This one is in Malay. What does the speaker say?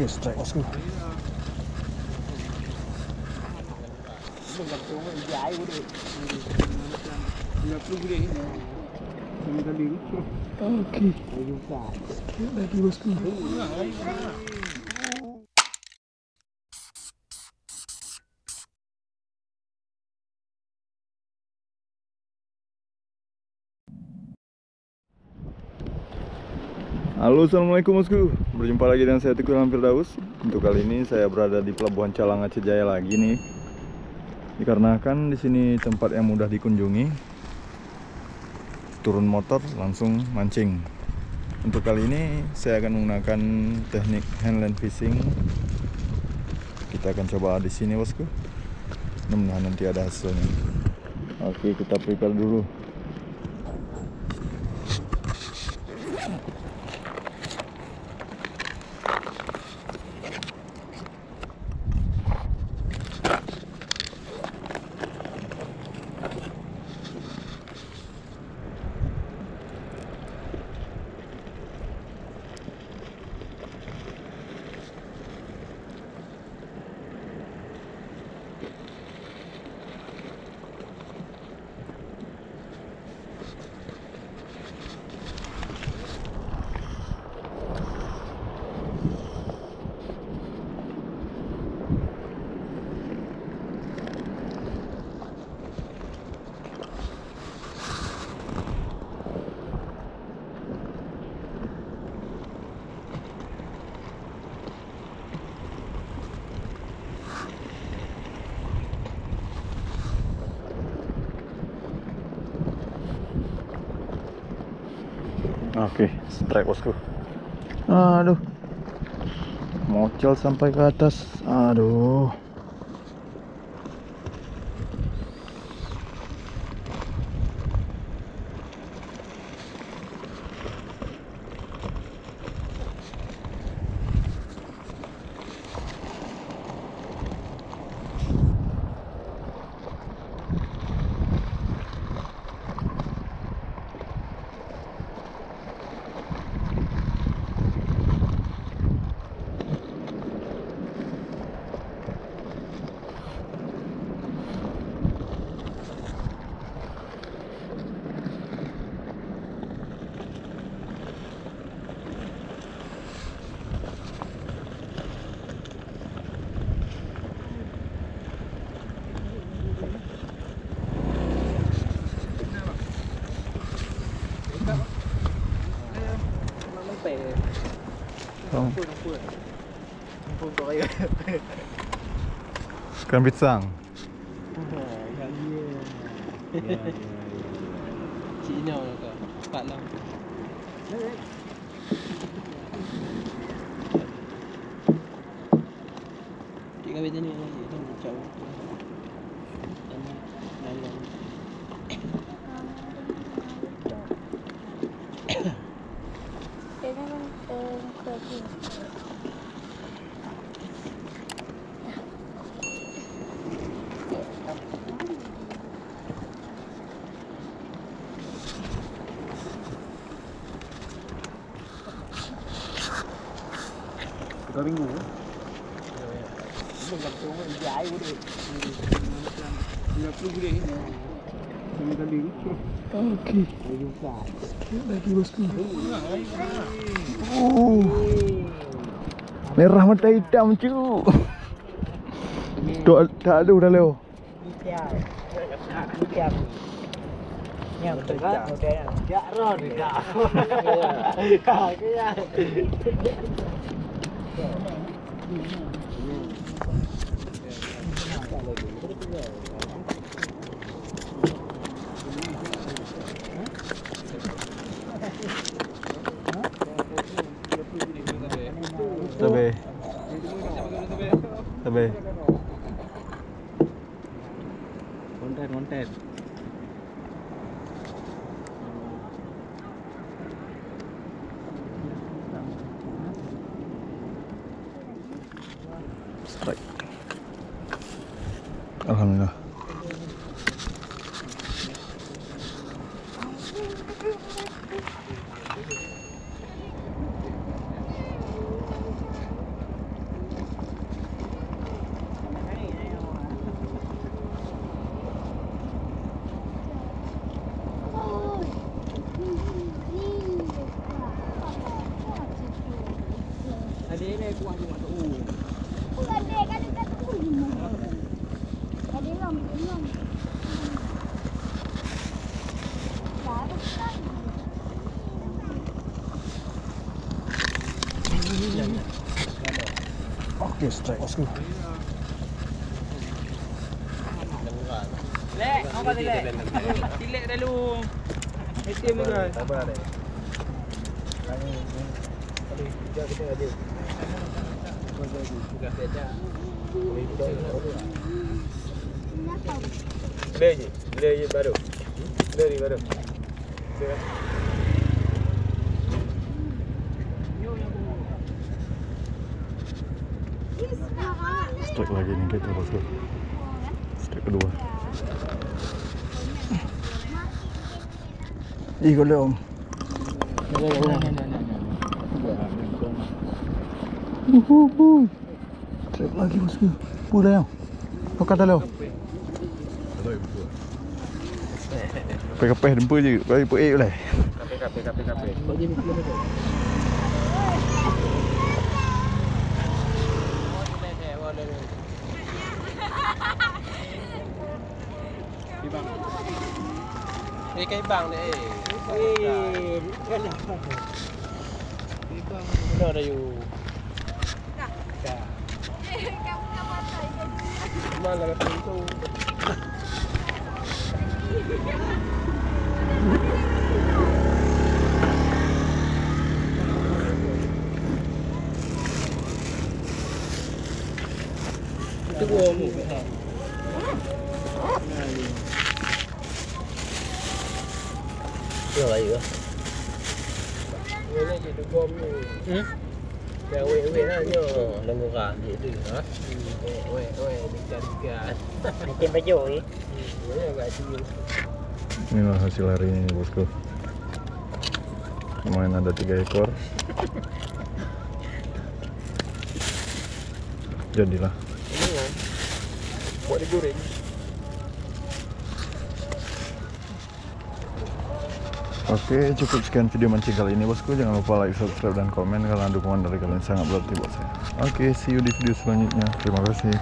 Oke, strike bosku. Oke. Lagi bosku. Halo, assalamualaikum bosku. Berjumpa lagi dengan saya Teguh Firdaus. Untuk kali ini saya berada di Pelabuhan Calang Aceh Jaya lagi nih. Dikarenakan di sini tempat yang mudah dikunjungi. Turun motor langsung mancing. Untuk kali ini saya akan menggunakan teknik handland fishing. Kita akan coba di sini bosku. Mudah-mudahan nanti ada hasilnya. Oke, kita prepare dulu. Oke, strike bosku. Aduh, mocel sampai ke atas. Aduh. Ikan pisang. Cina lah kau. Cepat lah. Cik kawin ni lagi. Jauh. Tiga minggu. Oke. Lagi bosku. Merah mata hitam cu. Tak ada udah leo. Yang tegak, tak ron, tak. Tabe. Konten. Strike. Alhamdulillah. kuah juga tu. Oke, strike bosku. Lek, kau kata lek. Tilek dulu. ATM ni guys. Sabar deh. Kami tadi kita ada. Sudah beda. Beli je baru. Beli baru. Strike lagi nih kita bosku. Strike kedua. Ih, golek om. Strike lagi bosku. Pula yang. Kau kata lo. Kapeh dempu je. Kau ipu boleh. Kape. Kau je mikir apa tu? Cái bằng này cái nào nó đâyอยู่mà là cái tu cái buồn ngủ cái hả Chưa lại nữa. người này chỉ được gom như Yang weh nanya lenguran dia tu ha. Ni kan Macam baju ni. Ini agak tinggi. Inilah hasil hari ini bosku. Lumayan ada 3 ekor. Jadilah. Ini buat digoreng. Oke, cukup sekian video mancing kali ini bosku. Jangan lupa like, subscribe, dan komen karena dukungan dari kalian sangat berarti buat saya. Oke, see you di video selanjutnya. Terima kasih.